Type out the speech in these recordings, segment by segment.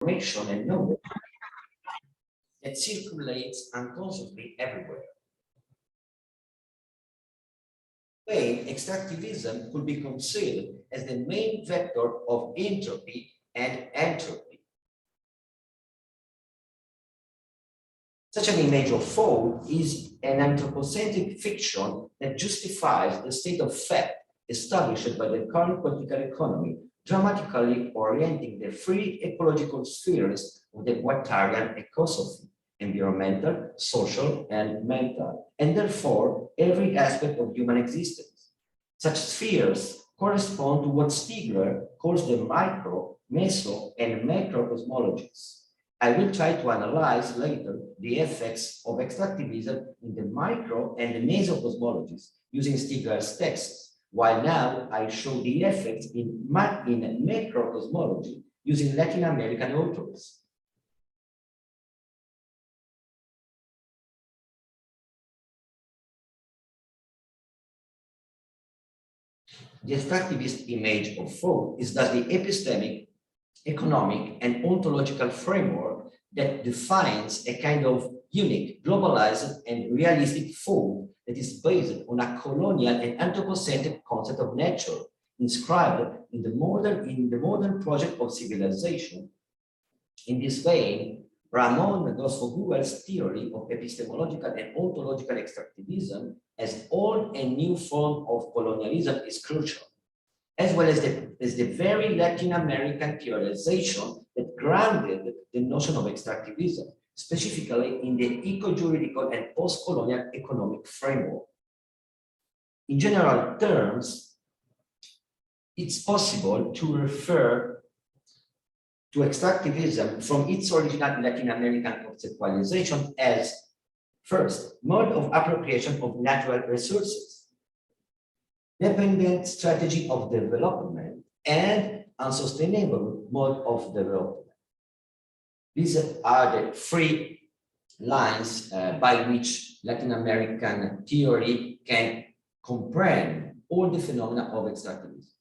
information and knowledge that circulates unconsciously everywhere. Extractivism could be considered as the main vector of entropy and entropy. Such an image of thought is an anthropocentric fiction that justifies the state of fact established by the current political economy, dramatically orienting the three ecological spheres of the Guattarian ecosystem: environmental, social, and mental, and therefore every aspect of human existence. Such spheres correspond to what Stigler calls the micro, meso, and macro cosmologies. I will try to analyze later the effects of extractivism in the micro and the meso cosmologies using Stigler's texts, while now I show the effects in macro cosmology using Latin American authors. The extractivist image of thought is thus the epistemic, economic, and ontological framework that defines a kind of unique, globalized, and realistic thought that is based on a colonial and anthropocentric concept of nature, inscribed in the modern project of civilization. In this vein, Ramon Gosfoguel's theory of epistemological and ontological extractivism as old and new form of colonialism is crucial, as well as the very Latin American theorization that grounded the notion of extractivism, specifically in the eco-juridical and post-colonial economic framework. In general terms, it's possible to refer to extractivism from its original Latin American conceptualization as, first, mode of appropriation of natural resources, dependent strategy of development, and unsustainable mode of development. These are the three lines by which Latin American theory can comprehend all the phenomena of extractivism.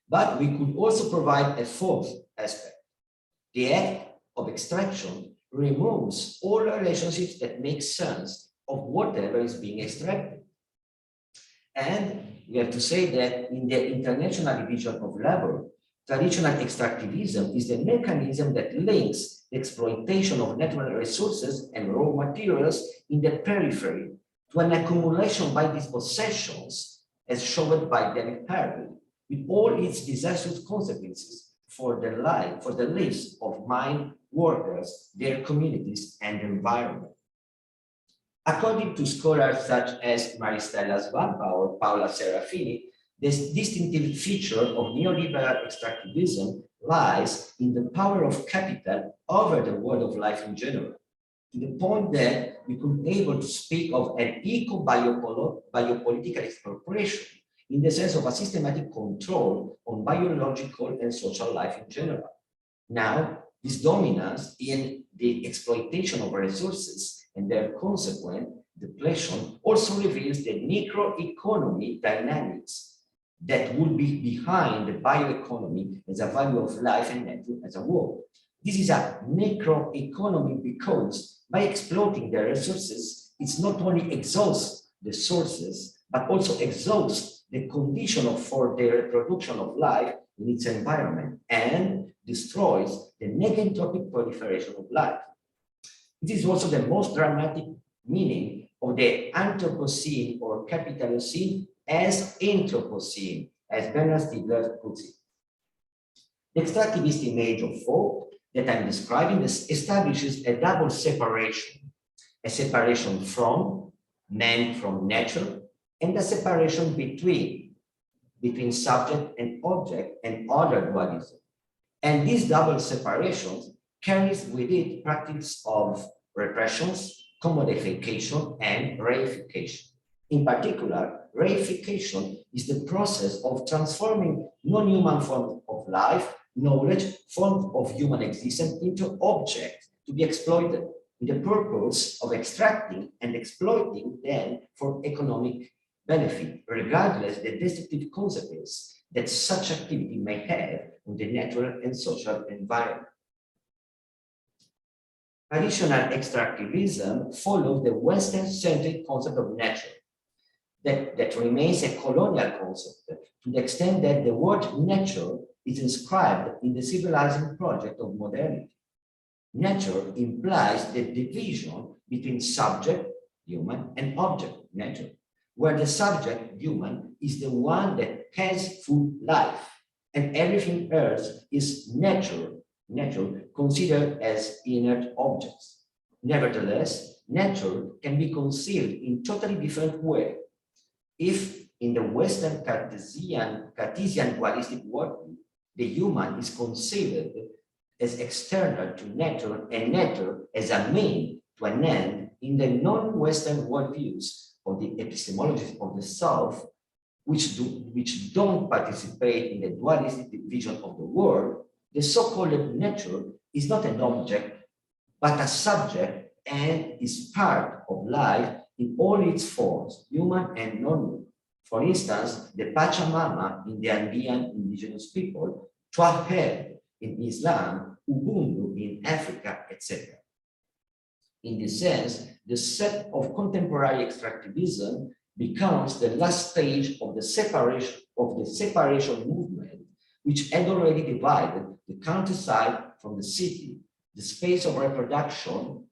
But we could also provide a fourth aspect. The act of extraction removes all relationships that make sense of whatever is being extracted. And we have to say that in the international division of labor, traditional extractivism is the mechanism that links the exploitation of natural resources and raw materials in the periphery to an accumulation by dispossessions, as shown by the paradigm, with all its disastrous consequences for the lives of mine workers, their communities, and the environment. According to scholars such as Maristella Svampa or Paola Serafini, this distinctive feature of neoliberal extractivism lies in the power of capital over the world of life in general, to the point that we could be able to speak of an eco-biopolitical expropriation in the sense of a systematic control on biological and social life in general. Now, this dominance in the exploitation of resources and their consequent depletion also reveals the necroeconomy dynamics that would be behind the bioeconomy as a value of life and nature as a whole. This is a necroeconomy because by exploiting the resources, it's not only exhausts the sources, but also exhausts the condition for the reproduction of life in its environment and destroys the negentropic proliferation of life. It is also the most dramatic meaning of the Anthropocene or Capitalocene as Anthropocene, as Bernard Stiegler puts it. The extractivist image of thought that I'm describing establishes a double separation, a separation from man, from nature, and a separation between subject and object and other dualism. And this double separation carries with it practice of repressions, commodification, and reification. In particular, reification is the process of transforming non-human forms of life, knowledge, forms of human existence into objects to be exploited with the purpose of extracting and exploiting them for economic benefit, regardless the destructive consequences that such activity may have on the natural and social environment. Traditional extractivism follows the Western-centric concept of nature that remains a colonial concept to the extent that the word nature is inscribed in the civilizing project of modernity. Nature implies the division between subject, human, and object, nature, where the subject, human, is the one that has full life, and everything else is nature considered as inert objects. Nevertheless, nature can be conceived in totally different way. If in the Western Cartesian dualistic worldview, the human is conceived as external to nature and nature as a mean to an end, in the non-Western worldviews of the epistemologies of the South, which don't participate in the dualistic vision of the world, the so-called nature is not an object, but a subject, and is part of life in all its forms, human and non-human. For instance, the Pachamama in the Andean indigenous people, Tawhid in Islam, Ubuntu in Africa, etc. In this sense, the set of contemporary extractivism becomes the last stage of the separation movement, which had already divided the countryside from the city, the space of reproduction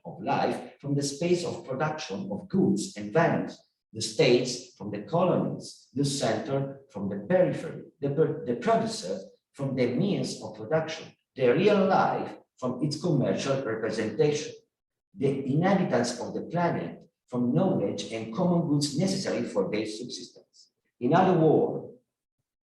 of life from the space of production of goods and values, the states from the colonies, the center from the periphery, the producers from the means of production, the real life from its commercial representation, the inhabitants of the planet from knowledge and common goods necessary for their subsistence. In other words,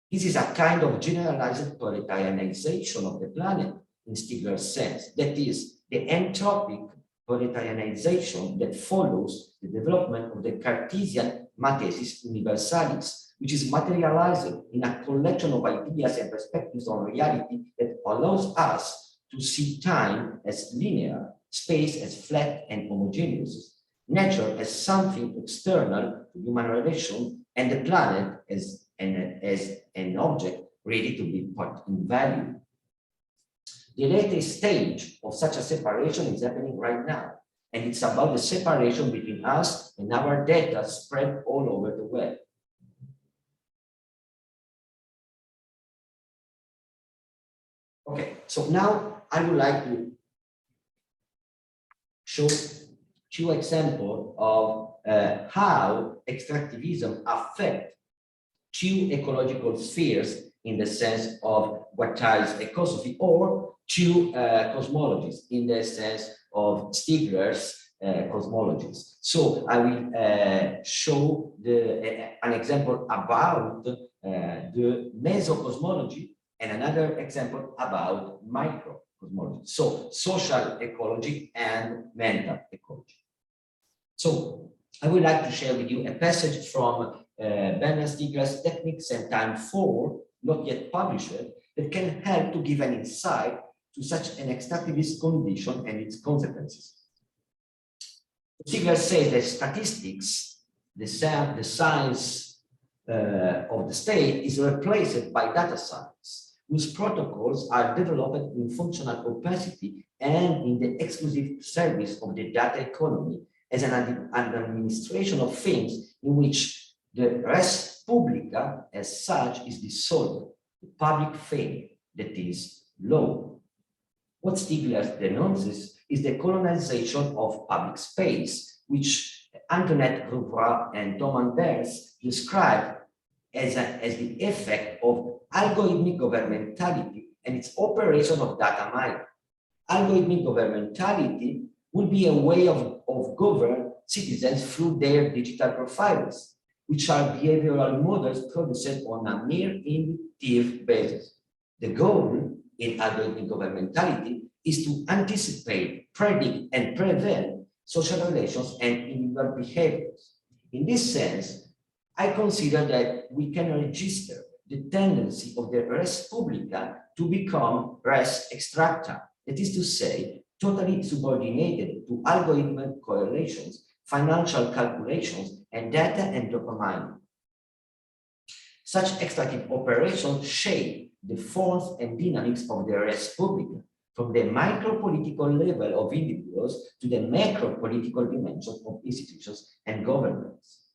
this is a kind of generalized proletarianization of the planet in Stigler's sense. That is, the anthropic proletarianization that follows the development of the Cartesian matesis universalis, which is materialized in a collection of ideas and perspectives on reality that allows us to see time as linear, space as flat and homogeneous, nature as something external to human relation, and the planet as an object ready to be put in value. The latest stage of such a separation is happening right now, and it's about the separation between us and our data spread all over the web. Okay, so now I would like to show two examples of how extractivism affects two ecological spheres in the sense of Guattari's ecosophy, or two cosmologies in the sense of Stigler's cosmologies. So I will show an example about the mesocosmology and another example about microcosmology. So social ecology and mental ecology. So I would like to share with you a passage from Bernard Stiegler's Techniques and Time 4, not yet published, that can help to give an insight to such an extractivist condition and its consequences. Stiegler says that statistics, the science of the state, is replaced by data science, whose protocols are developed in functional opacity and in the exclusive service of the data economy as an administration of things in which the res publica as such is dissolved, the public faith that is law. What Stiegler denounces is the colonization of public space, which Antoinette Rouvroy and Thomas Bers described as the effect of algorithmic governmentality and its operation of data mining. Algorithmic governmentality will be a way of govern citizens through their digital profiles, which are behavioral models produced on a mere inductive basis. The goal in algorithmic governmentality is to anticipate, predict, and prevent social relations and individual behaviors. In this sense, I consider that we can register the tendency of the res publica to become res extracta, that is to say, totally subordinated to algorithmic correlations, financial calculations, and data and dopamine. Such extractive operations shape the forms and dynamics of the res publica, from the micro-political level of individuals to the macro-political dimension of institutions and governments.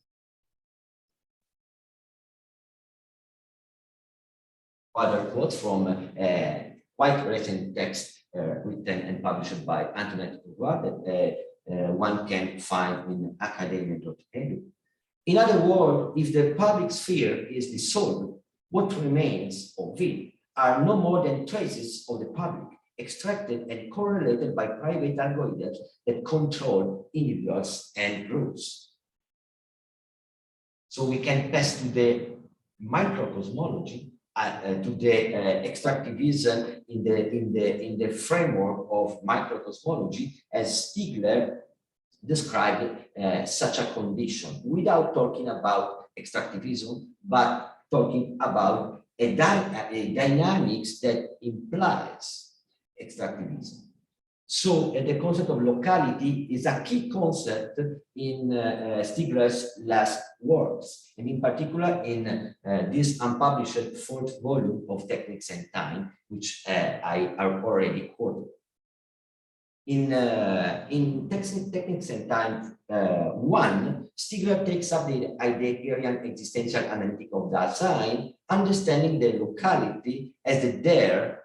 Other quotes from a quite recent text written and published by Anthony that one can find in academia.edu. In other words, if the public sphere is dissolved, what remains of it are no more than traces of the public, extracted and correlated by private algorithms that control individuals and groups. So we can pass to the microcosmology, to the extractivism in the framework of microcosmology, as Stigler described such a condition, without talking about extractivism, but talking about a dynamics that implies extractivism. So the concept of locality is a key concept in Stigler's last works, and in particular in this unpublished fourth volume of Techniques and Time, which I already quoted. In Techniques and Time 1, Stigler takes up the Heideggerian existential analytic of Dasein, understanding the locality as the there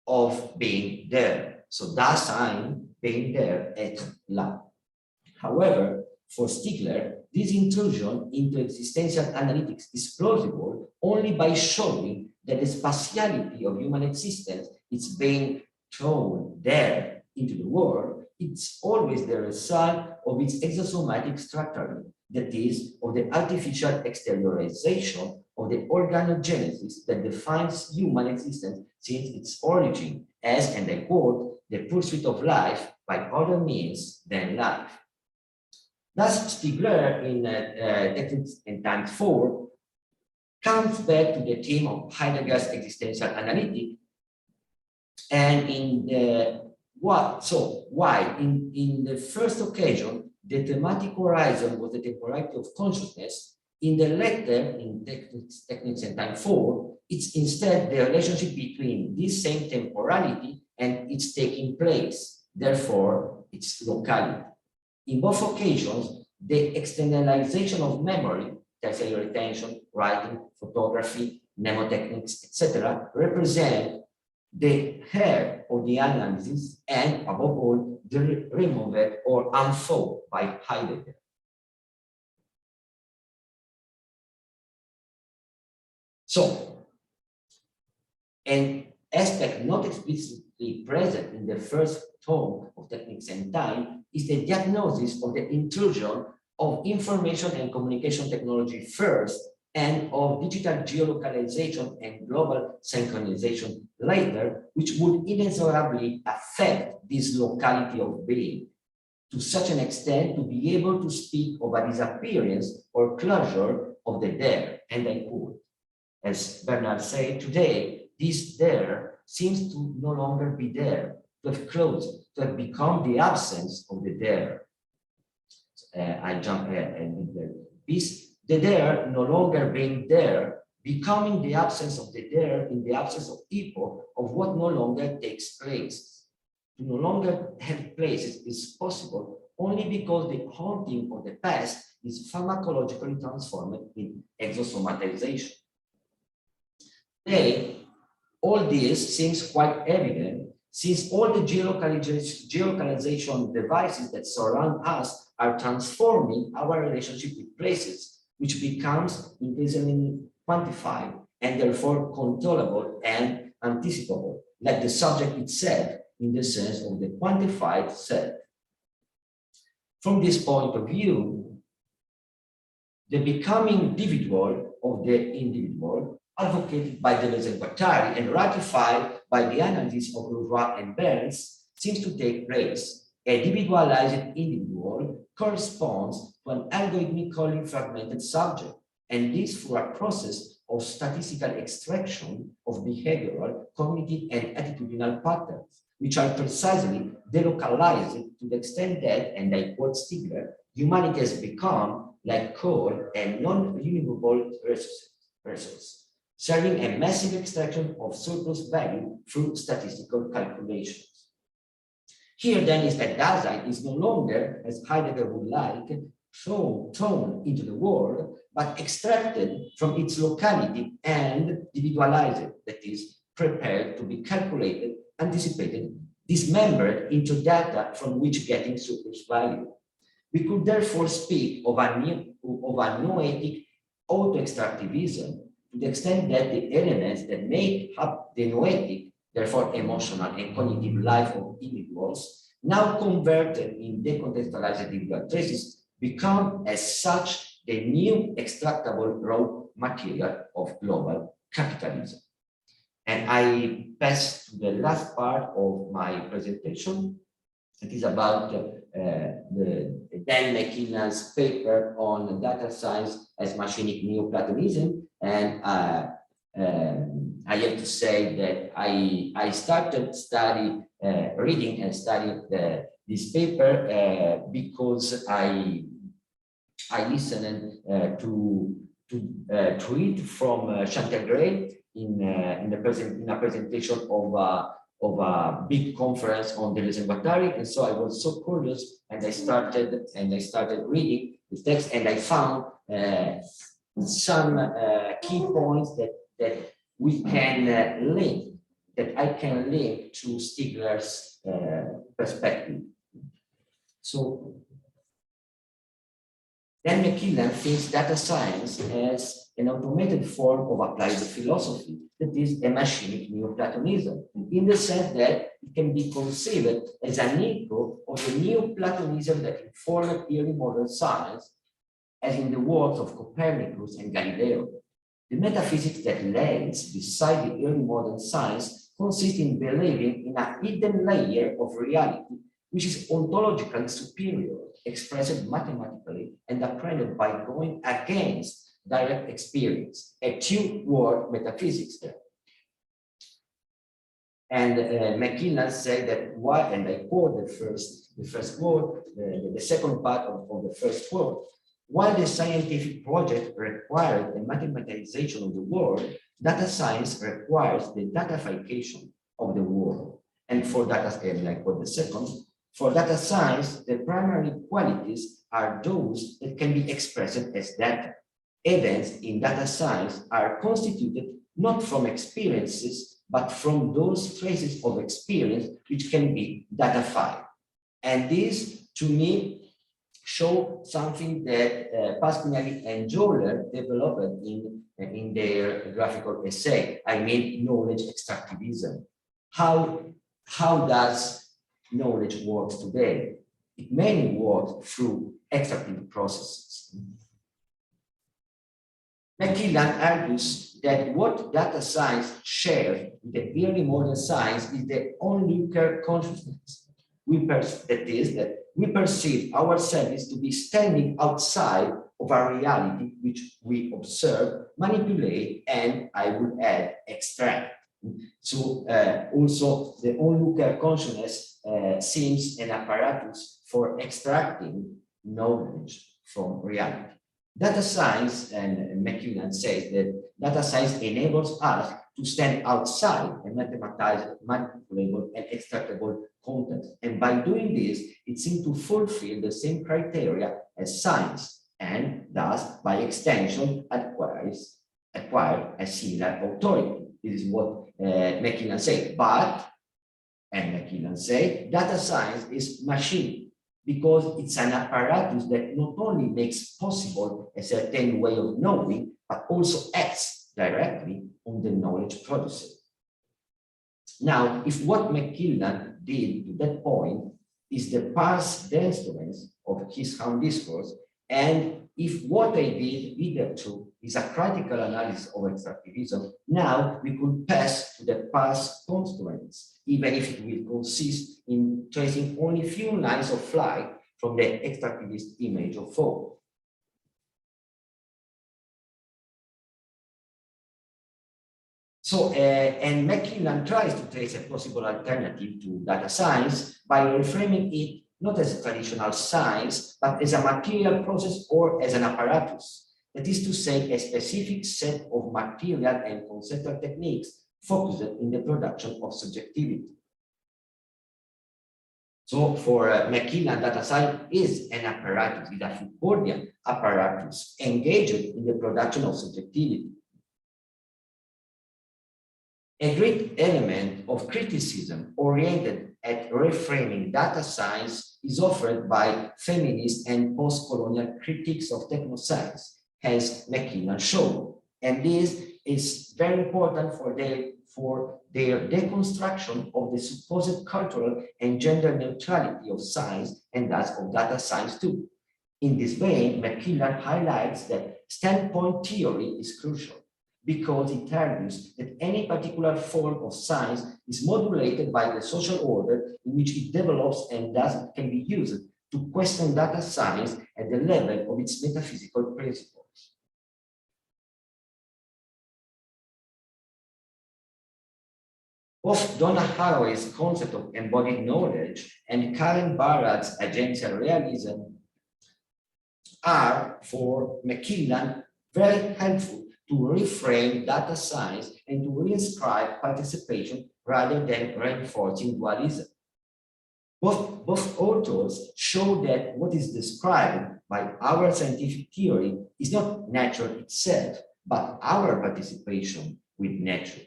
of being there. So Dasein being there et là. However, for Stigler, this intrusion into existential analytics is plausible only by showing that the spatiality of human existence is being thrown there into the world. It's always the result of its exosomatic structuring, that is, of the artificial exteriorization of the organogenesis that defines human existence since its origin, as, and I quote, the pursuit of life by other means than life. Thus, Stigler in Techniques and Time 4 comes back to the theme of Heidegger's existential analytic, and in the in the first occasion the thematic horizon was the temporality of consciousness, in the latter, in Techniques and Time 4, it's instead the relationship between this same temporality and its taking place, therefore its locality. In both occasions, the externalization of memory, tertiary retention, writing, photography, mnemotechnics, etc., represent the heart of the analysis and, above all, the removed or unfolded by Heidegger. So, an aspect not explicitly present in the first tome of Techniques and Time is the diagnosis of the intrusion of information and communication technology first, and of digital geolocalization and global synchronization later, which would inexorably affect this locality of being, to such an extent to be able to speak of a disappearance or closure of the there, and I quote. As Bernard said, today, this there seems to no longer be there, to have closed, to have become the absence of the there. I jump ahead and this, the there no longer being there, becoming the absence of the there in the absence of epoch of what no longer takes place. To no longer have places is possible only because the haunting of the past is pharmacologically transformed in exosomatization. Today, all this seems quite evident since all the geolocalization devices that surround us are transforming our relationship with places, which becomes increasingly quantified and therefore controllable and anticipable, like the subject itself in the sense of the quantified self. From this point of view, the becoming individual of the individual, advocated by Deleuze and Guattari and ratified by the analysis of Leroy and Burns, seems to take place. A individualized individual corresponds to an algorithmically fragmented subject, and this through a process of statistical extraction of behavioral, cognitive, and attitudinal patterns, which are precisely delocalized to the extent that, and I quote Stigler, humanity has become like coal and non-renewable resources, serving a massive extraction of surplus value through statistical calculations. Here then is that Dasein is no longer, as Heidegger would like, thrown into the world, but extracted from its locality and individualized, that is, prepared to be calculated, anticipated, dismembered into data from which getting surplus value. We could therefore speak of a noetic auto-extractivism to the extent that the elements that make up the noetic, therefore emotional and cognitive life of individuals, now converted in decontextualized individual traces, become as such the new extractable raw material of global capitalism. And I pass to the last part of my presentation. It is about the Dan McKillen's paper on data science as machinic Neoplatonism. And I have to say that I started reading and studying this paper because I listened to it from Chantal Gray in a presentation of a big conference on Deleuze and Guattari, and so I was so curious, and I started reading the text, and I found some key points that we can link, that I can link to Stigler's perspective. So Dan McKillen thinks data science as an automated form of applied philosophy, that is a machinic Neoplatonism, in the sense that it can be conceived as an echo of the Neoplatonism that informed early modern science, as in the works of Copernicus and Galileo. The metaphysics that lays beside the early modern science consists in believing in a hidden layer of reality, which is ontologically superior, expressed mathematically and apprehended by going against direct experience, a two-word metaphysics there. And McKillen said that why, and I quote the first word, the second part of the first word, while the scientific project required the mathematization of the world, data science requires the datafication of the world. And for data, and I quote the second, for data science, the primary qualities are those that can be expressed as data. Events in data science are constituted not from experiences, but from those traces of experience which can be datafied. And this, to me, show something that Pasquinelli and Joller developed in their graphical essay. I mean, knowledge extractivism. How does knowledge work today? It mainly works through extractive processes. McKillen argues that what data science shares with the early modern science is the onlooker consciousness. That we perceive ourselves to be standing outside of a reality which we observe, manipulate, and I would add, extract. So also the onlooker consciousness seems an apparatus for extracting knowledge from reality. Data science, and McKillen says that data science enables us to stand outside a mathematized, manipulable, and extractable context. And by doing this, it seems to fulfill the same criteria as science, and thus, by extension, acquire a similar authority. This is what McKillen said. But, and McKillen said, data science is machine, because it's an apparatus that not only makes possible a certain way of knowing, but also acts directly on the knowledge produced. Now, if what McKillen did to that point is the parse the instruments of his own discourse, and if what I did hitherto is a critical analysis of extractivism, now we could pass to the parse constraints, even if it will consist in tracing only few lines of flight from the extractivist image of folk. So, and McKillen tries to trace a possible alternative to data science by reframing it not as a traditional science, but as a material process or as an apparatus. That is to say, a specific set of material and conceptual techniques focused in the production of subjectivity. So for McKillen, data science is an apparatus, is a Foucauldian apparatus engaged in the production of subjectivity. A great element of criticism oriented at reframing data science is offered by feminist and post-colonial critiques of technoscience, as McKillen showed. And this is very important for their deconstruction of the supposed cultural and gender neutrality of science and thus of data science too. In this vein, McKillen highlights that standpoint theory is crucial because it argues that any particular form of science is modulated by the social order in which it develops and thus it can be used to question data science at the level of its metaphysical principles. Both Donna Haraway's concept of embodied knowledge and Karen Barrad's agential realism are, for McKillen, very helpful to reframe data science and to reinscribe participation rather than reinforcing dualism. Both authors show that what is described by our scientific theory is not nature itself, but our participation with nature.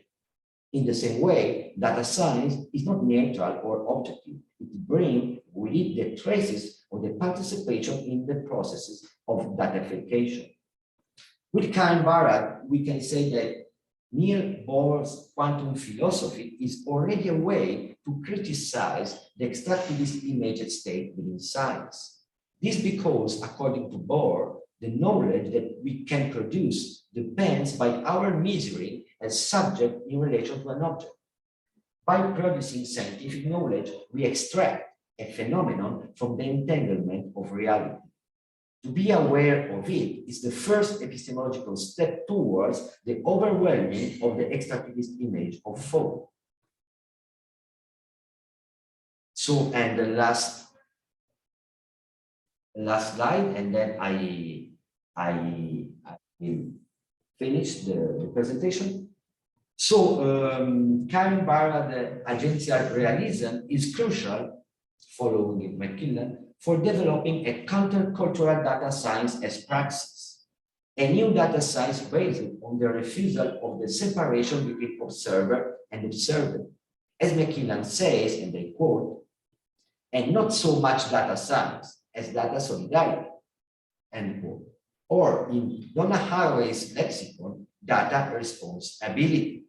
In the same way, data science is not neutral or objective. It brings with it the traces of the participation in the processes of datafication. With Karen Barrad, we can say that Niels Bohr's quantum philosophy is already a way to criticize the extractivist imaged state within science. This because, according to Bohr, the knowledge that we can produce depends by our misery as subject in relation to an object. By producing scientific knowledge, we extract a phenomenon from the entanglement of reality. To be aware of it is the first epistemological step towards the overwhelming of the extractivist image of thought. So, and the last slide, and then I will finish the presentation. So, Karen Barrad's agential realism is crucial, following McKillen, for developing a countercultural data science as praxis, a new data science based on the refusal of the separation between observer and observed. As McKillen says, and I quote, and not so much data science as data solidarity, end quote. Or in Donna Haraway's lexicon, data responsibility.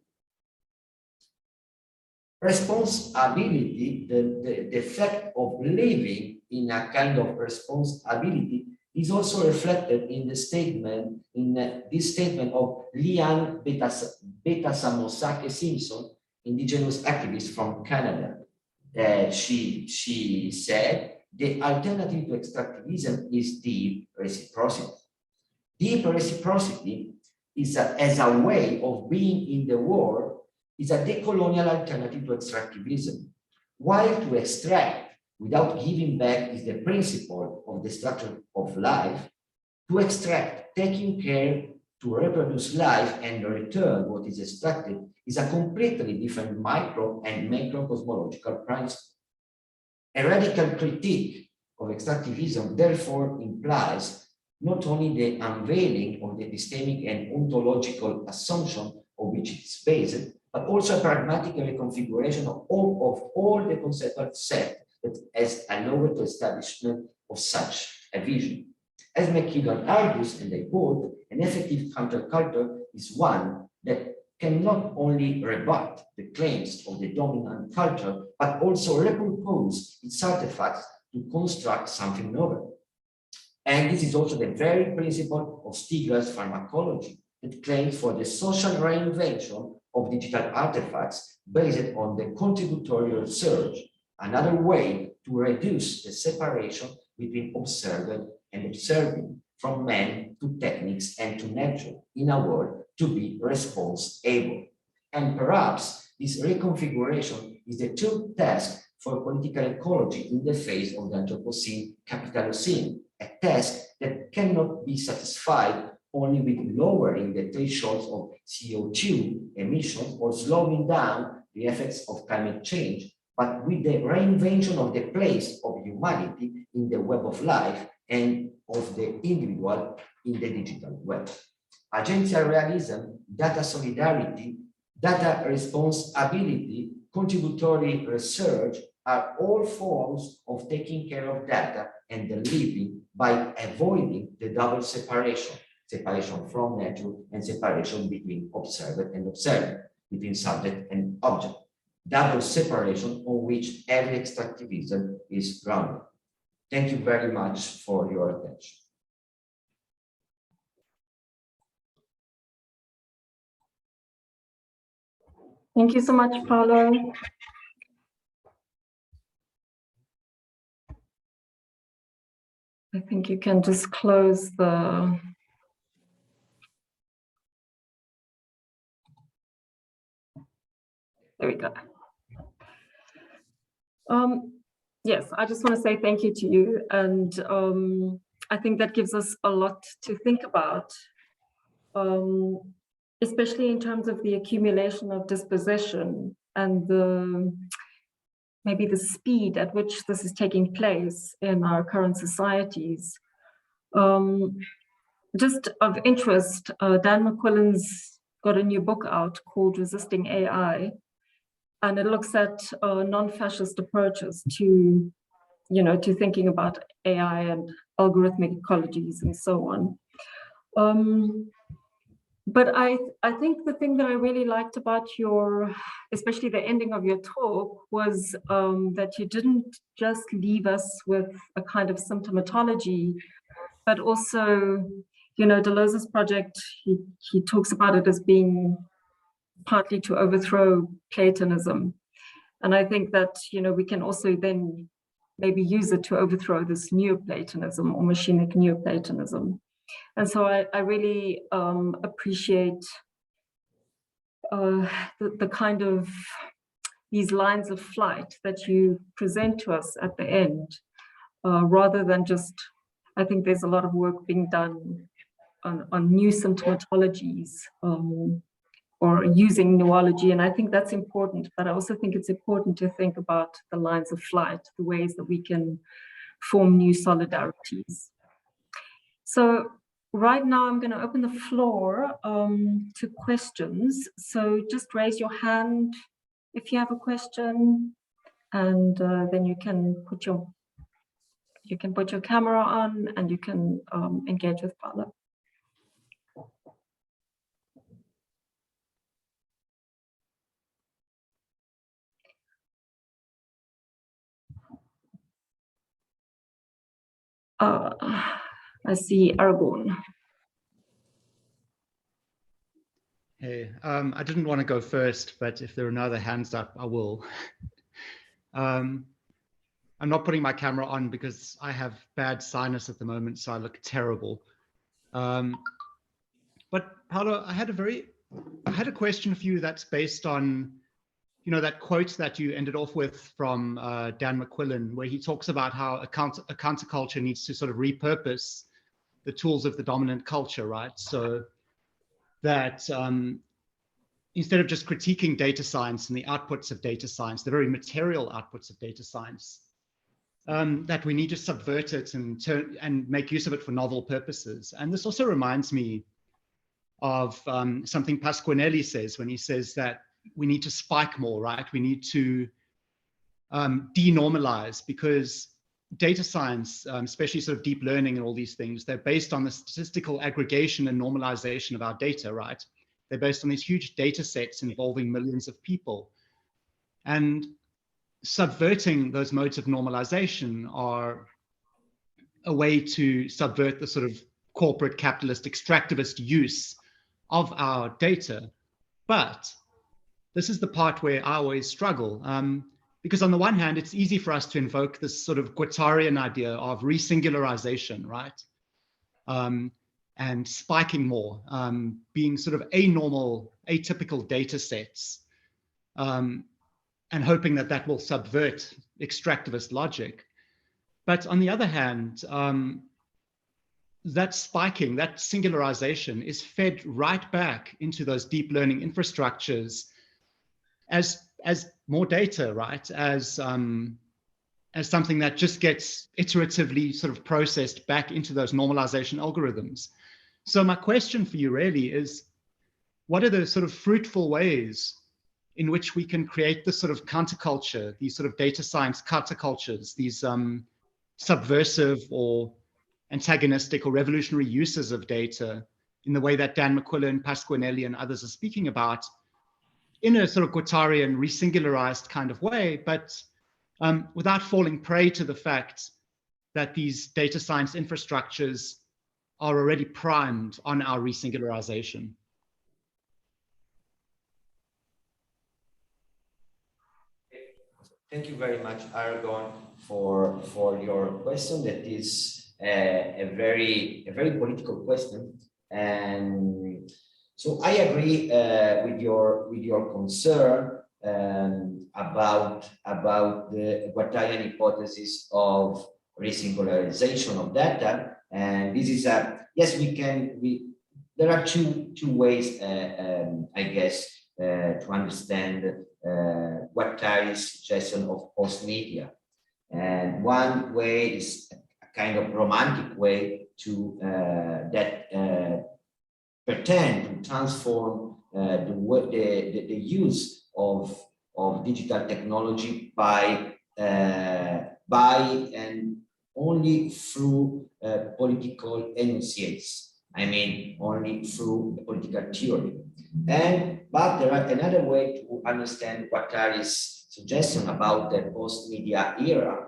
Responsibility, the fact of living in a kind of responsibility is also reflected in the statement, this statement of Liane Betasamosake Simpson, indigenous activist from Canada. She said, the alternative to extractivism is deep reciprocity. Deep reciprocity is as a way of being in the world is a decolonial alternative to extractivism. While to extract without giving back is the principle of the structure of life, to extract, taking care to reproduce life and return what is extracted is a completely different micro and macro cosmological principle. A radical critique of extractivism therefore implies not only the unveiling of the epistemic and ontological assumption of which it is based, but also a pragmatic reconfiguration of all the conceptual set that has allowed the establishment of such a vision. As McKillen argues, and I quote, an effective counterculture is one that can not only rebut the claims of the dominant culture, but also recompose its artifacts to construct something novel. And this is also the very principle of Stigler's pharmacology that claims for the social reinvention of digital artifacts based on the contributory research, another way to reduce the separation between observed and observing, from man to techniques and to nature, in a word, to be response-able. And perhaps this reconfiguration is the true task for political ecology in the face of the Anthropocene Capitalocene, a task that cannot be satisfied only with lowering the thresholds of CO2 emissions or slowing down the effects of climate change, but with the reinvention of the place of humanity in the web of life and of the individual in the digital web. Agential realism, data solidarity, data responsibility, contributory research are all forms of taking care of data and the living by avoiding the double separation, separation from nature and separation between observer and observer, between subject and object. Double separation on which every extractivism is grounded. Thank you very much for your attention. Thank you so much, Paolo. I think you can just close the... There we go. Yes, I just want to say thank you to you. And I think that gives us a lot to think about, especially in terms of the accumulation of dispossession and maybe the speed at which this is taking place in our current societies. Just of interest, Dan McQuillan's got a new book out called Resisting AI, and it looks at non-fascist approaches to, to thinking about AI and algorithmic ecologies and so on. But I think the thing that I really liked about especially the ending of your talk, was that you didn't just leave us with a kind of symptomatology, but also, Deleuze's project, he talks about it as being partly to overthrow Platonism. And I think that, we can also then maybe use it to overthrow this Neoplatonism or machinic Neoplatonism. And so I really appreciate the kind of these lines of flight that you present to us at the end, rather than just, I think there's a lot of work being done on new symptomatologies, or using Noology, and I think that's important, but I also think it's important to think about the lines of flight, the ways that we can form new solidarities. So right now I'm going to open the floor to questions. So just raise your hand if you have a question, and then you can put your camera on and you can engage with Paolo. I see Argon. Hey, I didn't want to go first, but if there are no other hands up, I will. I'm not putting my camera on because I have bad sinus at the moment, so I look terrible. But Paolo, I had a question for you that's based on, that quote that you ended off with from Dan McQuillan, where he talks about how a counterculture needs to sort of repurpose the tools of the dominant culture, right? So that instead of just critiquing data science and the outputs of data science, the very material outputs of data science, that we need to subvert it and make use of it for novel purposes. And this also reminds me of something Pasquinelli says when he says that we need to spike more, right? We need to denormalize, because data science, especially sort of deep learning and all these things, they're based on the statistical aggregation and normalization of our data, right? They're based on these huge data sets involving millions of people. And subverting those modes of normalization are a way to subvert the sort of corporate capitalist extractivist use of our data. But this is the part where I always struggle, because on the one hand, it's easy for us to invoke this sort of Guattarian idea of resingularization, right? And spiking more, being sort of anormal, atypical data sets, and hoping that that will subvert extractivist logic. But on the other hand, that spiking, that singularization is fed right back into those deep learning infrastructures as as more data, right? As something that just gets iteratively sort of processed back into those normalization algorithms. So my question for you really is, what are the sort of fruitful ways in which we can create this sort of counterculture, these sort of data science countercultures, these subversive or antagonistic or revolutionary uses of data in the way that Dan McQuillan, Pasquinelli, and others are speaking about, in a sort of Guattarian, resingularized kind of way, but without falling prey to the fact that these data science infrastructures are already primed on our resingularization. Thank you very much, Aragon, for your question. That is a very political question, and so I agree with your concern about the Guattarian hypothesis of resingularization of data. And this is yes, there are two ways, I guess, to understand Guattari's suggestion of post-media. And one way is a kind of romantic way to pretend to transform the use of digital technology by and only through political enunciates. I mean, only through political theory. But there are another way to understand Guattari's suggestion about the post-media era.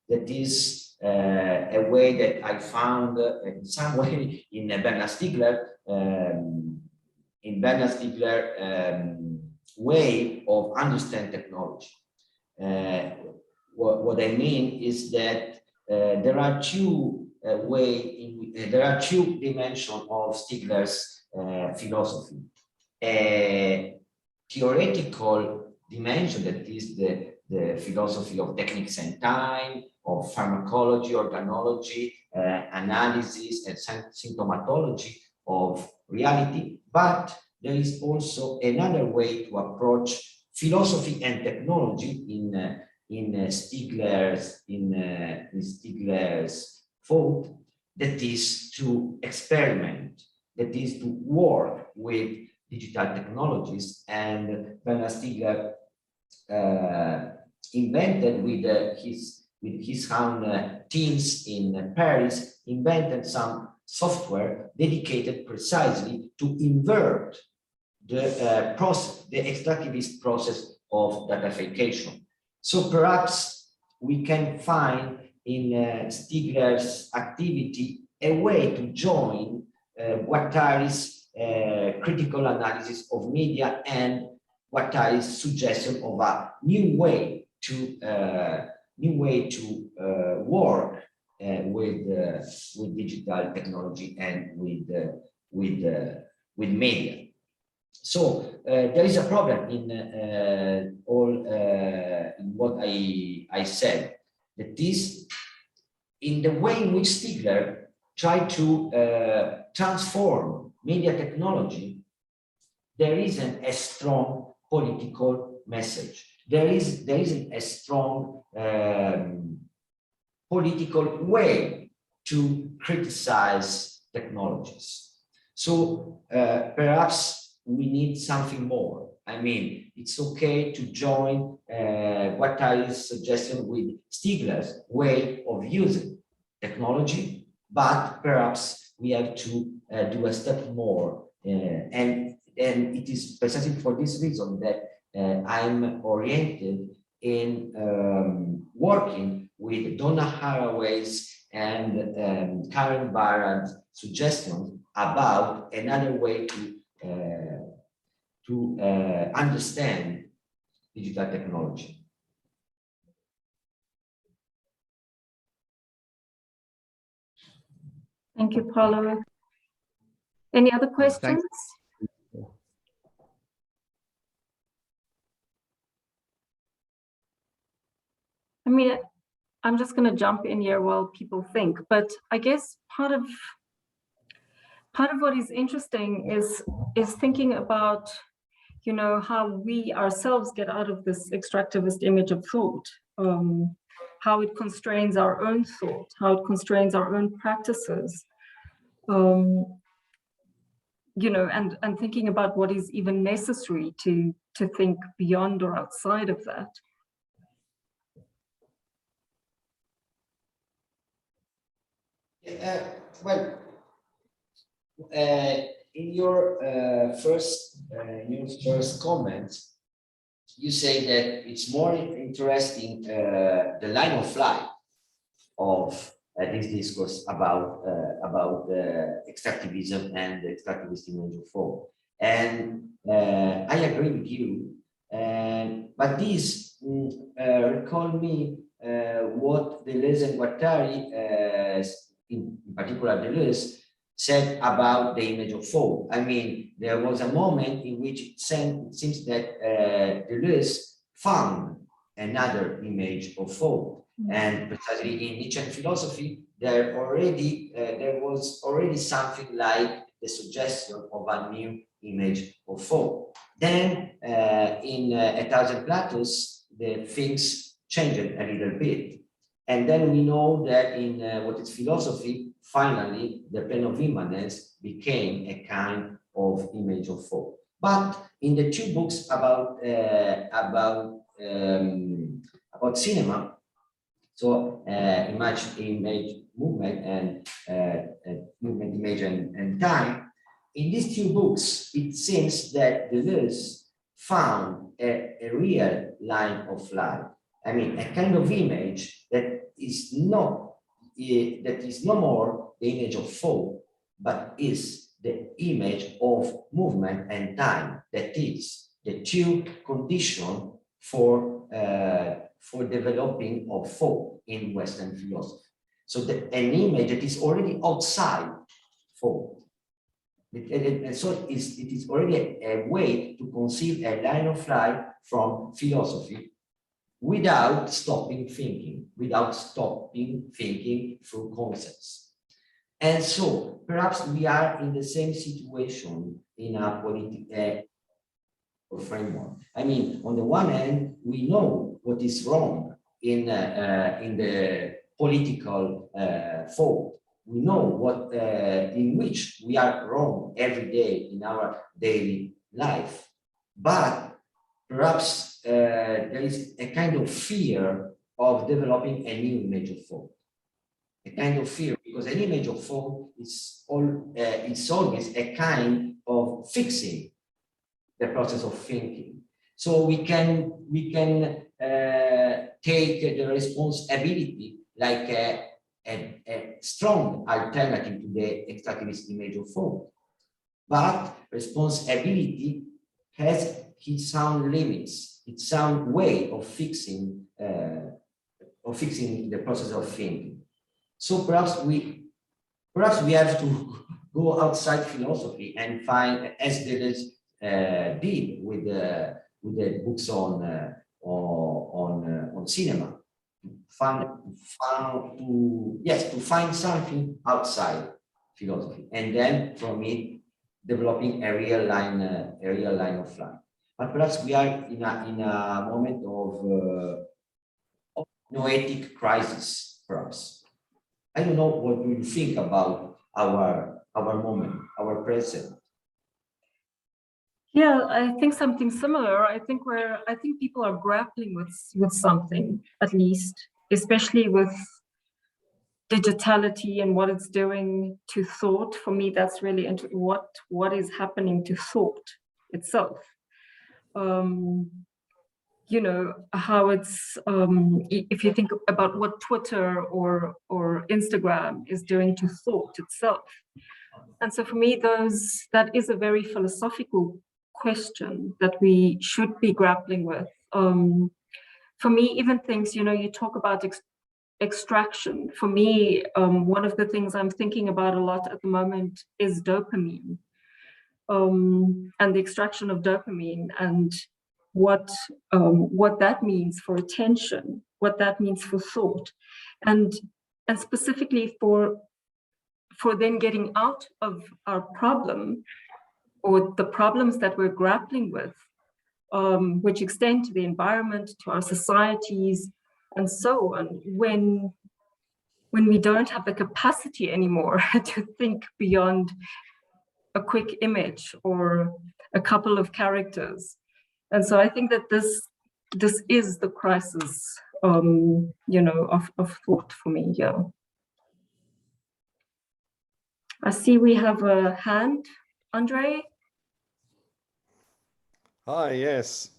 That is a way that I found in some way in Bernard Stiegler, way of understand technology. What I mean is that there are two dimensions of Stiegler's philosophy. A theoretical dimension, that is the philosophy of techniques and time, of pharmacology, organology, analysis, and symptomatology of reality. But there is also another way to approach philosophy and technology in Stiegler's thought, that is to experiment, that is to work with digital technologies. And Bernard Stiegler invented with his own teams in Paris, invented some software dedicated precisely to invert the process, the extractivist process of datafication. So perhaps we can find in Stiegler's activity a way to join Guattari's critical analysis of media and Guattari's suggestion of a new way to work with digital technology and with media. So there is a problem in what I said, that is in the way in which Stiegler tried to transform media technology. There isn't a strong political message. There isn't a strong political way to criticize technologies. So perhaps we need something more. I mean, it's okay to join Guattari's suggestion with Stiegler's way of using technology, but perhaps we have to do a step more. And it is precisely for this reason that I'm oriented in working with Donna Haraway's and Karen Barrad's suggestions about another way to understand digital technology. Thank you, Paolo. Any other questions? I mean, I'm just going to jump in here while people think, but I guess part of what is interesting is thinking about, you know, how we ourselves get out of this extractivist image of thought, how it constrains our own thought, how it constrains our own practices, you know, and thinking about what is even necessary to think beyond or outside of that. Well, in your first comment, you say that it's more interesting the line of flight of this discourse about extractivism and the extractivist image of form, and I agree with you. But this recall me what Deleuze and Guattari, in particular Deleuze, said about the image of form. I mean, there was a moment in which it seems that Deleuze found another image of form. And precisely in Nietzschean philosophy, there was already something like the suggestion of a new image of form. Then in A Thousand Plateaus, the things changed a little bit. And then we know that in what is philosophy, finally, the plane of immanence became a kind of image of form. But in the two books about cinema, so image, movement, and movement, image, and time, in these two books, it seems that Deleuze found a real line of flight. I mean, a kind of image that is no more the image of form, but is the image of movement and time. That is the two conditions for developing of form in Western philosophy. So an image that is already outside form. And so it is already a way to conceive a line of flight from philosophy without stopping thinking through concepts. And so perhaps we are in the same situation in our political framework. I mean, on the one hand, we know what is wrong in the political thought. We know what in which we are wrong every day in our daily life, but perhaps there is a kind of fear of developing a new image of thought. A kind of fear, because an image of thought is always a kind of fixing the process of thinking. So we can take the responsibility like a strong alternative to the extractivist image of thought. But responsibility has its own limits, its own way of fixing the process of thinking. So perhaps we have to go outside philosophy and find, as Deleuze did with the books on cinema, to find something outside philosophy, and then from it developing a real line of flight. But perhaps we are in a moment of noetic crisis, perhaps. I don't know, what do you think about our moment, our present? Yeah, I think something similar. I think people are grappling with something, at least, especially with digitality and what it's doing to thought. For me, that's really into what is happening to thought itself. You know, how it's if you think about what Twitter or Instagram is doing to thought itself. And so for me, that is a very philosophical question that we should be grappling with. For me, even things, you know, you talk about extraction. For me, one of the things I'm thinking about a lot at the moment is dopamine, and the extraction of dopamine, and what that means for attention, what that means for thought, and specifically for then getting out of our problem, or the problems that we're grappling with which extend to the environment, to our societies, and so on, when we don't have the capacity anymore to think beyond a quick image or a couple of characters. And so I think that this is the crisis, you know, of thought for me. Yeah. I see we have a hand, Andre. Hi, yes.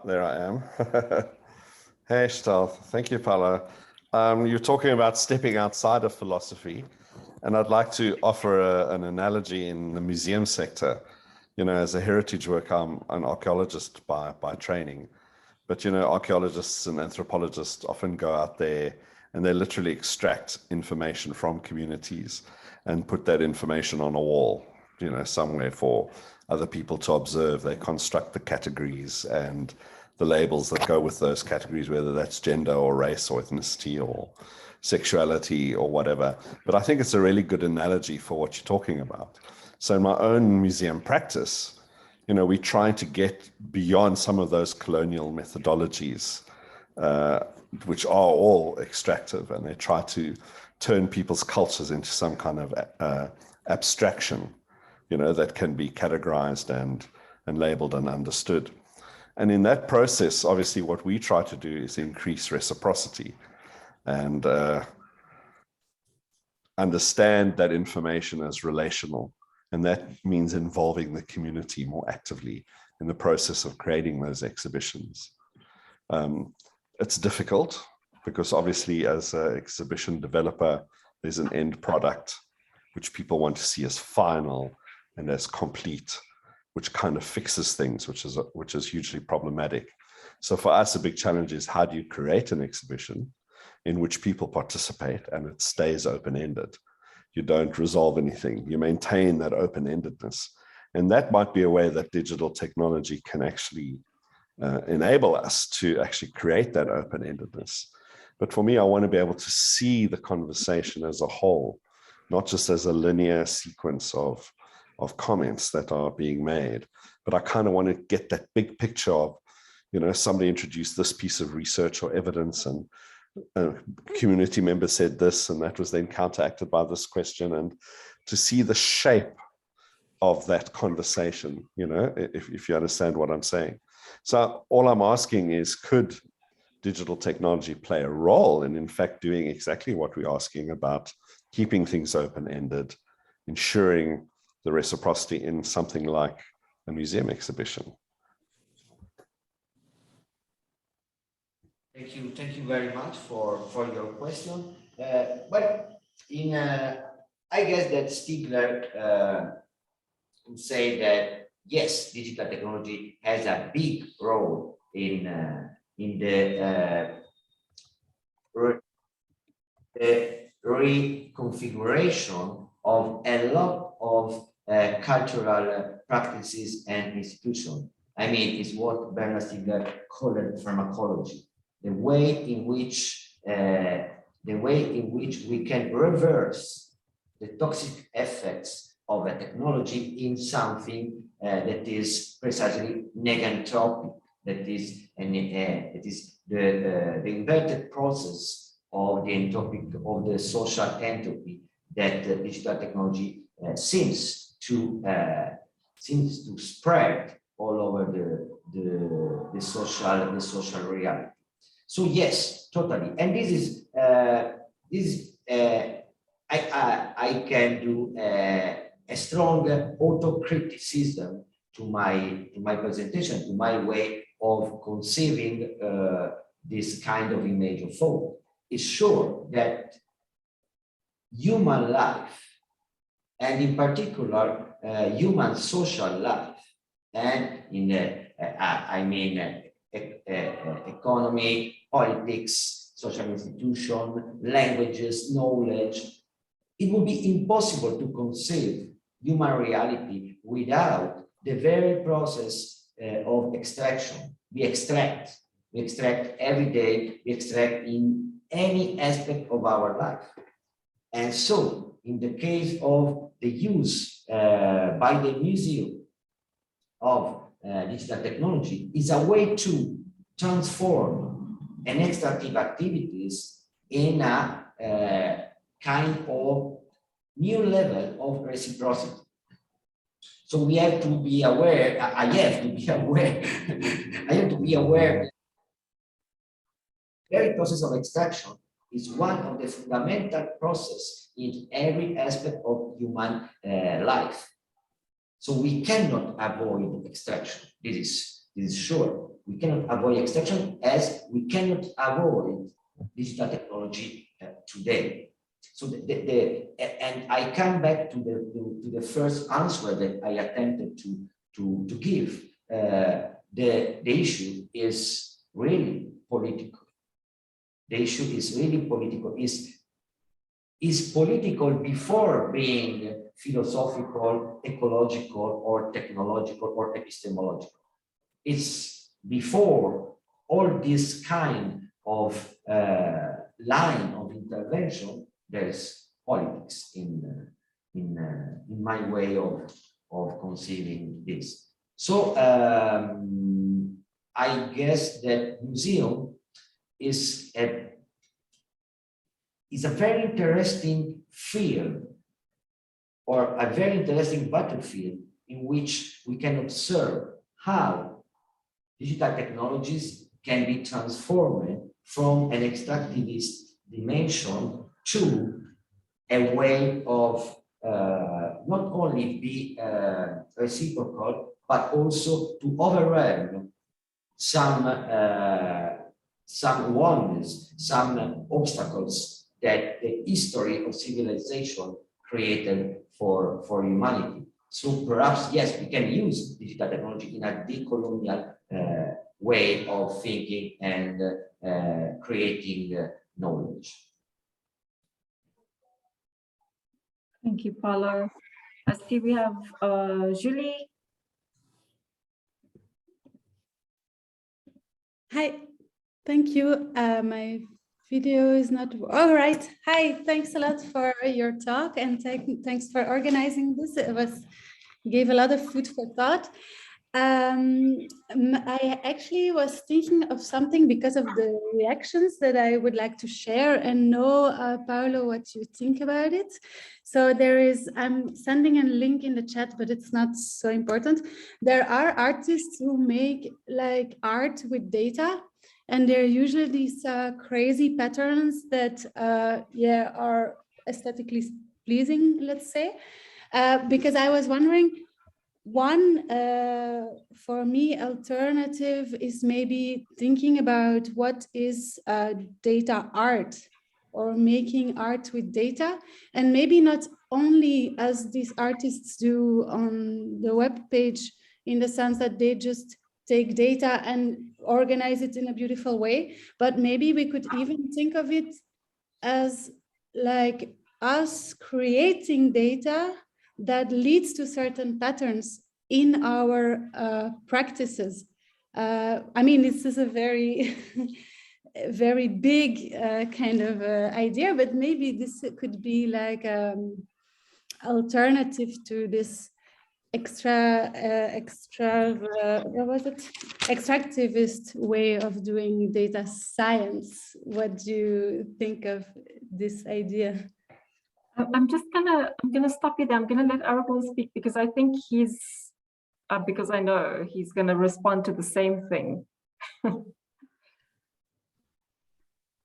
There I am. Hey, Stealth. Thank you, Paolo. You're talking about stepping outside of philosophy, and I'd like to offer an analogy in the museum sector. You know, as a heritage worker, I'm an archaeologist by training, but, you know, archaeologists and anthropologists often go out there and they literally extract information from communities and put that information on a wall, you know, somewhere for other people to observe. They construct the categories and the labels that go with those categories, whether that's gender or race or ethnicity or sexuality or whatever. But I think it's a really good analogy for what you're talking about. So in my own museum practice, you know, we're trying to get beyond some of those colonial methodologies, which are all extractive, and they try to turn people's cultures into some kind of abstraction, you know, that can be categorized and labeled and understood. And in that process, obviously, what we try to do is increase reciprocity and understand that information as relational. And that means involving the community more actively in the process of creating those exhibitions. It's difficult because obviously as an exhibition developer, there's an end product which people want to see as final and as complete, which kind of fixes things, which is hugely problematic. So for us, a big challenge is how do you create an exhibition in which people participate and it stays open-ended? You don't resolve anything, you maintain that open-endedness. And that might be a way that digital technology can actually enable us to actually create that open-endedness. But for me, I want to be able to see the conversation as a whole, not just as a linear sequence of comments that are being made. But I kind of want to get that big picture of, you know, somebody introduced this piece of research or evidence and a community member said this, and that was then counteracted by this question, and to see the shape of that conversation, you know, if you understand what I'm saying. So all I'm asking is, could digital technology play a role in fact, doing exactly what we're asking about, keeping things open-ended, ensuring the reciprocity in something like a museum exhibition? Thank you very much for your question. But I guess that Stigler would say that yes, digital technology has a big role in the reconfiguration of a lot of cultural practices and institutions. I mean, it's what Bernard Stiegler called pharmacology. The way in which we can reverse the toxic effects of a technology in something that is precisely neganthropic, that is the inverted process of the entropic, of the social entropy that digital technology seems to spread all over the social reality. So yes, totally. And this is I can do a strong autocriticism to my presentation, to my way of conceiving this kind of image of thought. It's sure that human life, and in particular human social life, and in economy, politics, social institution, languages, knowledge, it would be impossible to conceive human reality without the very process of extraction. We extract every day, we extract in any aspect of our life. And so, in the case of the use by the museum of digital technology is a way to transform an extractive activities in a kind of new level of reciprocity. So we have to be aware, I have to be aware, I have to be aware the very process of extraction is one of the fundamental process in every aspect of human life. So we cannot avoid extraction. This is sure. We cannot avoid extraction as we cannot avoid digital technology today. So and I come back to the first answer that I attempted to give. The issue is really political. The issue is really political. Is political before being philosophical, ecological, or technological, or epistemological. It's before all this kind of line of intervention. There's politics in my way of conceiving this. So I guess that museum is a very interesting field, or a very interesting battlefield in which we can observe how digital technologies can be transformed from an extractivist dimension to a way of not only be reciprocal, but also to overwhelm some wonders, some obstacles that the history of civilization created for humanity. So perhaps, yes, we can use digital technology in a decolonial way of thinking and creating knowledge. Thank you, Paolo. I see we have Julie. Hi, thank you. My video is not all right. Hi, thanks a lot for your talk, and thanks for organizing this. It gave a lot of food for thought. I actually was thinking of something because of the reactions that I would like to share and know, Paolo, what you think about it. So I'm sending a link in the chat, but it's not so important. There are artists who make like art with data, and they're usually these crazy patterns that are aesthetically pleasing, let's say. Because I was wondering, one, for me, alternative is maybe thinking about what is data art, or making art with data, and maybe not only as these artists do on the web page, in the sense that they just take data and organize it in a beautiful way, but maybe we could even think of it as like us creating data that leads to certain patterns in our practices. I mean, this is a very, very big kind of idea, but maybe this could be like alternative to this extractivist way of doing data science. What do you think of this idea? I'm gonna stop you there. I'm gonna let Arabelle speak, because I think because I know he's gonna respond to the same thing.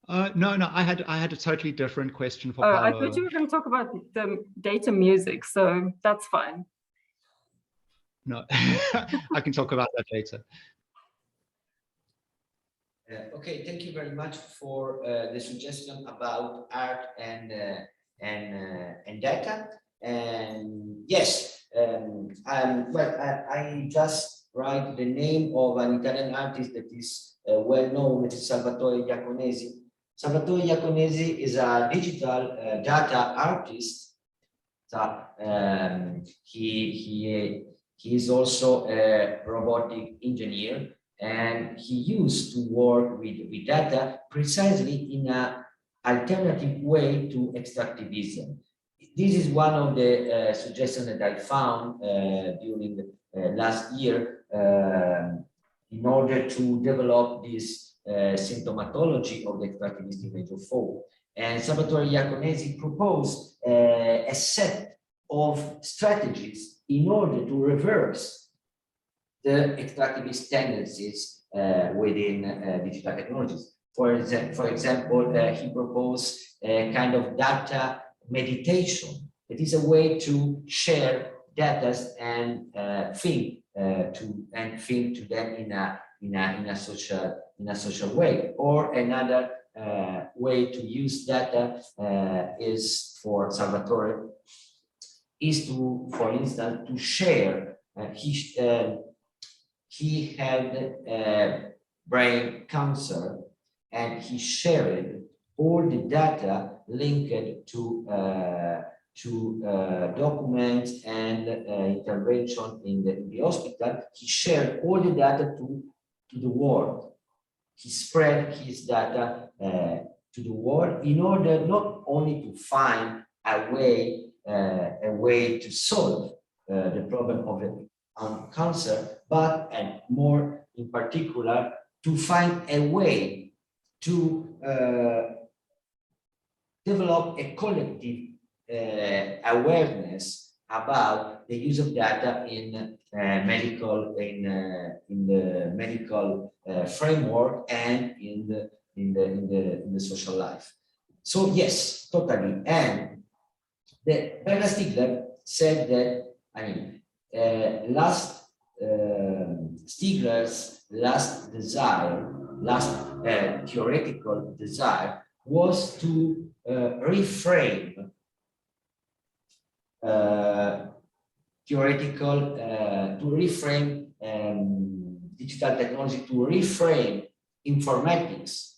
No, I had a totally different question for Paolo. Paolo. I thought you were going to talk about the data music, so that's fine. No, I can talk about that later. Okay, thank you very much for the suggestion about art and data. And yes, I just write the name of an Italian artist that is well known, which is Salvatore Iaconesi. Salvatore Iaconesi is a digital data artist. So, he is also a robotic engineer, and he used to work with data precisely in an alternative way to extractivism. This is one of the suggestions that I found during the last year, develop this symptomatology of the extractivist image of folk. And Salvatore Iaconesi proposed a set of strategies in order to reverse the extractivist tendencies within digital technologies. For example, he proposed a kind of data meditation. It is a way to share data and think to them in a social way. Or another way to use data is for Salvatore is to, for instance, to share. He had brain cancer, and he shared all the data linked to documents and intervention in the hospital. He shared all the data to the world. He spread his data to the world in order not only to find a way to solve the problem of cancer, but and more in particular to find a way to develop a collective awareness about the use of data in the medical framework and in the social life. So yes, totally. And Bernard Stiegler said that Stiegler's last theoretical desire was to reframe digital technology, to reframe informatics,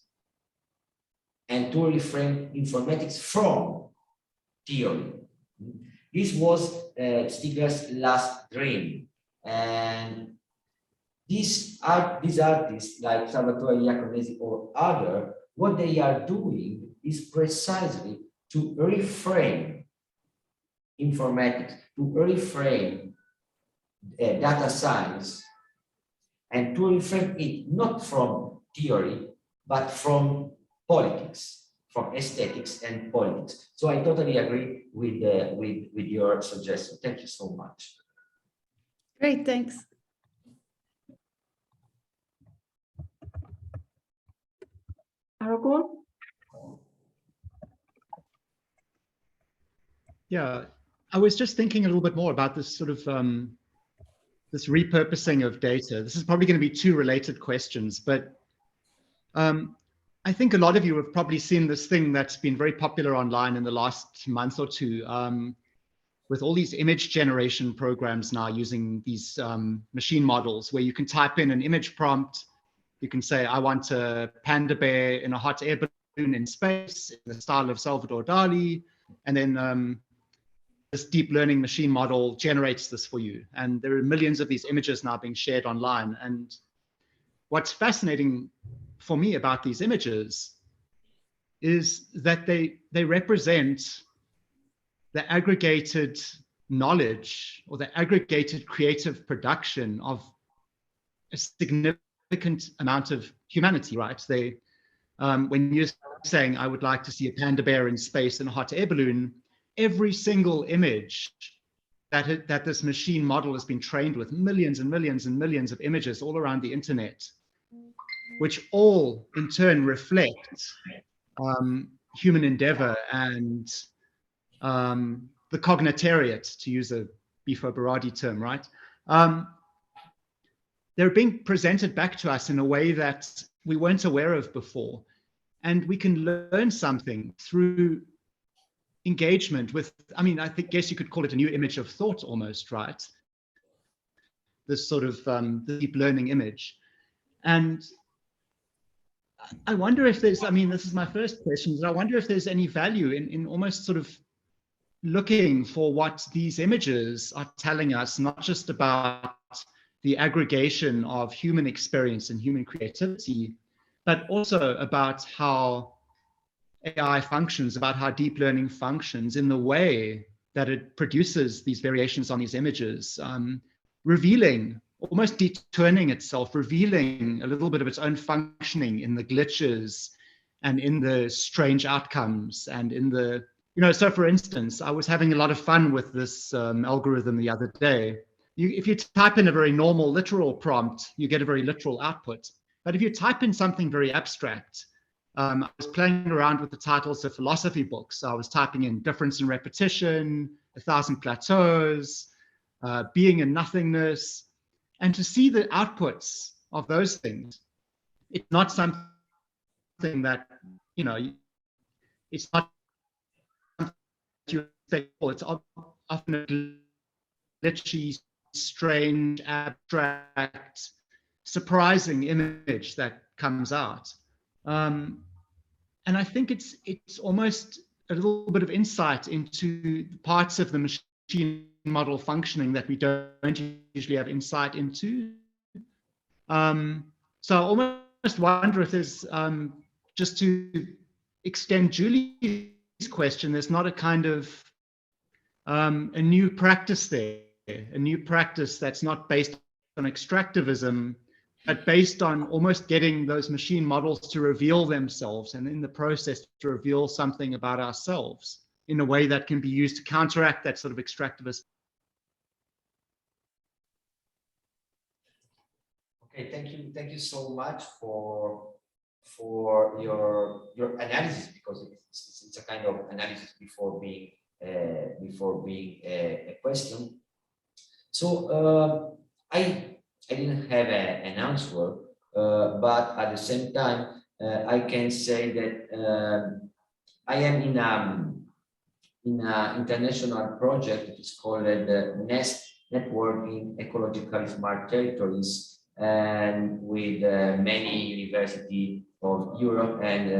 and to reframe informatics from theory. This was Stiegler's last dream, and these artists like Salvatore Iaconesi or other, what they are doing is precisely to reframe informatics, to reframe data science, and to reframe it not from theory, but from politics, from aesthetics and politics. So I totally agree with your suggestion. Thank you so much. Great, thanks. Aragorn? Yeah, I was just thinking a little bit more about this sort of this repurposing of data. This is probably going to be two related questions, but I think a lot of you have probably seen this thing that's been very popular online in the last month or two, with all these image generation programs now using these machine models where you can type in an image prompt. You can say, I want a panda bear in a hot air balloon in space, in the style of Salvador Dali, and then this deep learning machine model generates this for you. And there are millions of these images now being shared online. And what's fascinating for me about these images is that they represent the aggregated knowledge or the aggregated creative production of a significant amount of humanity, right? They, when you're saying, I would like to see a panda bear in space in a hot air balloon, every single image that this machine model has been trained with, millions and millions and millions of images all around the internet, which all in turn reflect human endeavor and the cognitariat, to use a Bifo Berardi term, right? They're being presented back to us in a way that we weren't aware of before. And we can learn something through engagement with, I mean, I guess you could call it a new image of thought almost, right? This sort of deep learning image. And I wonder if there's, I mean, this is my first question, but I wonder if there's any value in almost sort of looking for what these images are telling us, not just about the aggregation of human experience and human creativity, but also about how AI functions, about how deep learning functions in the way that it produces these variations on these images, revealing almost deturning itself, revealing a little bit of its own functioning in the glitches and in the strange outcomes and in the, so for instance, I was having a lot of fun with this algorithm the other day. If you type in a very normal literal prompt, you get a very literal output. But if you type in something very abstract, I was playing around with the titles of philosophy books. I was typing in Difference in Repetition, A Thousand Plateaus, Being and Nothingness, and to see the outputs of those things. It's not something that, it's not something that you expect. It's often a glitchy, strange, abstract, surprising image that comes out. And I think it's almost a little bit of insight into parts of the machine model functioning that we don't usually have insight into. So I almost wonder if there's, just to extend Julie's question, there's not a kind of a new practice there, a new practice that's not based on extractivism, but based on almost getting those machine models to reveal themselves, and in the process to reveal something about ourselves in a way that can be used to counteract that sort of extractivist. Okay, thank you so much for your analysis, because it's a kind of analysis before being a question. So I didn't have an answer, but at the same time, I can say that I am in an international project that is called NEST, Networking Ecological Smart Territories, and with many universities of Europe and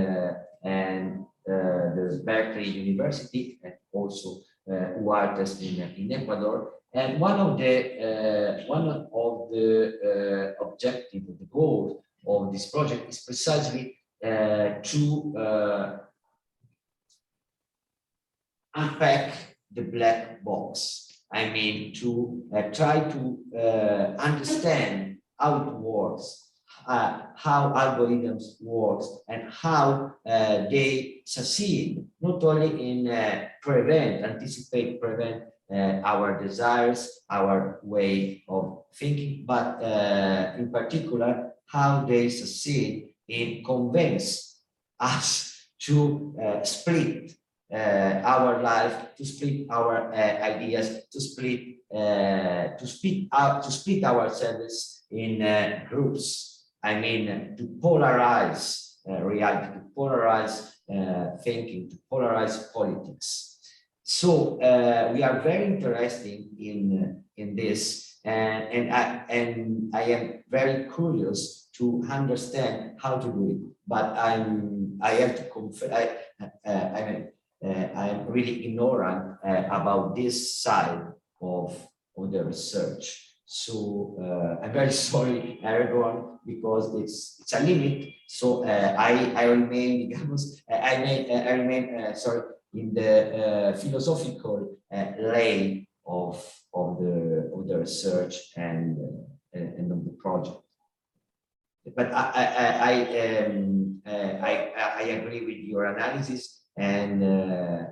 the Berkeley University, and also UARTES in Ecuador. And one of the objectives, the goal of this project is precisely to unpack the black box. I mean, to try to understand how it works, how algorithms work, and how they succeed not only in anticipate, prevent our desires, our way of thinking, but in particular, how they succeed in convince us to split our life, to split our ideas, to split ourselves in groups. I mean, to polarize reality, to polarize thinking, to polarize politics. So we are very interested in this, and I am very curious to understand how to do it. But I have to confess, I am really ignorant about this side of the research. So I'm very sorry, everyone, because it's a limit. So I remain, I remain sorry, in the philosophical lane of the research and of the project. But I agree with your analysis, and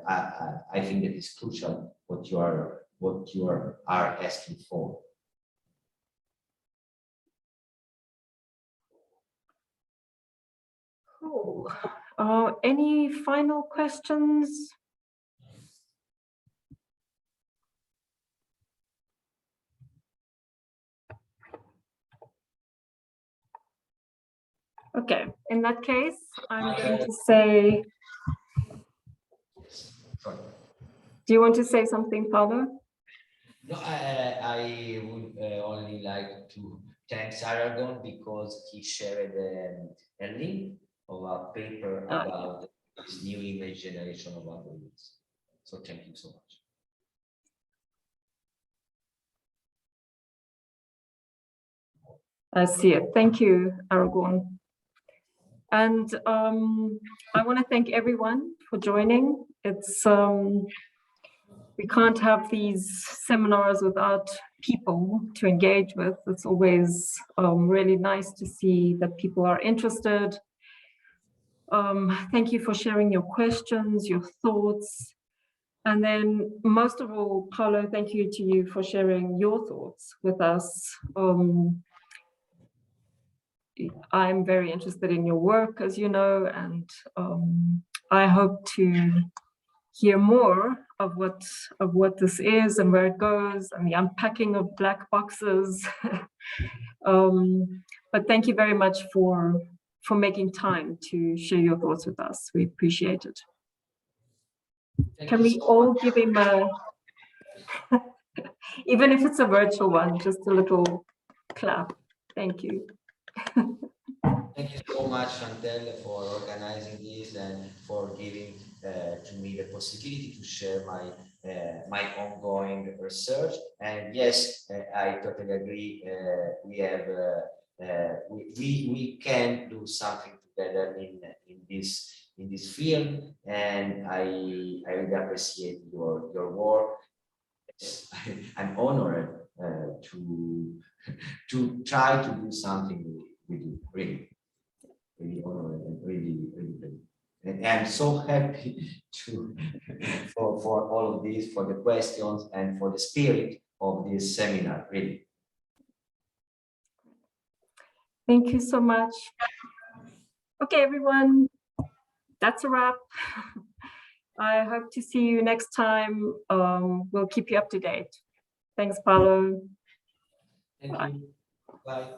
I think that is crucial what you are asking for. Cool. Any final questions? Okay, in that case, I'm going to say, Sorry. do you want to say something, Paolo? No, I would only like to thank Aragon because he shared a link of a paper about this new image generation of algorithms. So thank you so much. I see it. Thank you, Aragon. And I want to thank everyone for joining. It's we can't have these seminars without people to engage with. It's always really nice to see that people are interested. Thank you for sharing your questions, your thoughts. And then most of all, Paolo, thank you to you for sharing your thoughts with us. I'm very interested in your work, as you know, and I hope to hear more of what this is and where it goes and the unpacking of black boxes. But thank you very much for making time to share your thoughts with us. We appreciate it. Can we all give him a, even if it's a virtual one, just a little clap? Thank you. Thank you so much, Chantel, for organizing this and for giving to me the possibility to share my ongoing research. And yes, I totally agree. We have we can do something together in this field, and I really appreciate your work. I'm honored to try to do something with you, really honored and really. And I'm so happy for all of this, for the questions and for the spirit of this seminar, really. Thank you so much. Okay, everyone, that's a wrap. I hope to see you next time. We'll keep you up to date. Thanks, Paolo. Thank you. Bye.